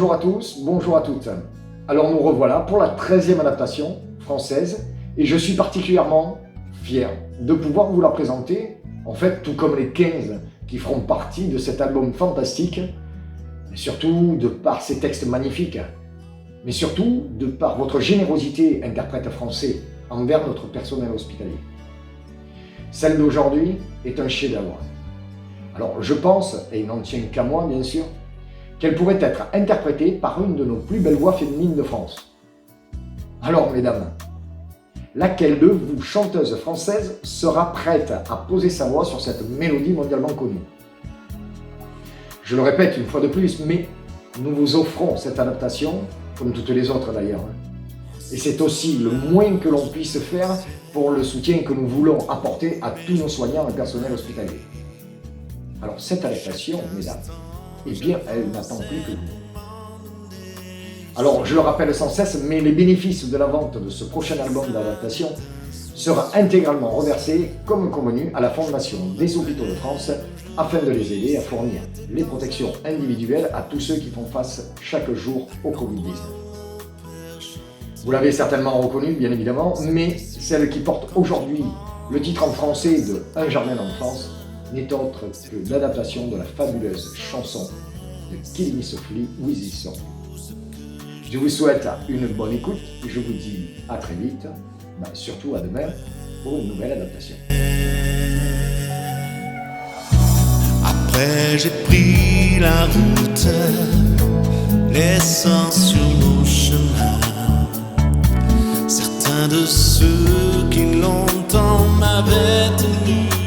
Bonjour à tous, bonjour à toutes. Alors nous revoilà pour la 13e adaptation française et je suis particulièrement fier de pouvoir vous la présenter, en fait tout comme les 15 qui feront partie de cet album fantastique, mais surtout de par ses textes magnifiques, mais surtout de par votre générosité interprète français envers notre personnel hospitalier. Celle d'aujourd'hui est un chef-d'œuvre. Alors je pense, et il n'en tient qu'à moi bien sûr, qu'elle pourrait être interprétée par une de nos plus belles voix féminines de France. Alors mesdames, laquelle de vous, chanteuses françaises, sera prête à poser sa voix sur cette mélodie mondialement connue? Je le répète une fois de plus, mais nous vous offrons cette adaptation, comme toutes les autres d'ailleurs. Et c'est aussi le moins que l'on puisse faire pour le soutien que nous voulons apporter à tous nos soignants et personnels hospitaliers. Alors cette adaptation, mesdames, eh bien, elle n'attend plus que vous. Alors, je le rappelle sans cesse, mais les bénéfices de la vente de ce prochain album d'adaptation sera intégralement reversé, comme convenu, à la Fondation des Hôpitaux de France, afin de les aider à fournir les protections individuelles à tous ceux qui font face chaque jour au Covid-19. Vous l'avez certainement reconnu, bien évidemment, mais celle qui porte aujourd'hui le titre en français de Un jardin d'enfance n'est autre que l'adaptation de la fabuleuse chanson de Killing Softly With This Song. Je vous souhaite une bonne écoute et je vous dis à très vite, surtout à demain pour une nouvelle adaptation. Après j'ai pris la route, laissant sur nos chemins certains de ceux qui longtemps m'avaient tenu.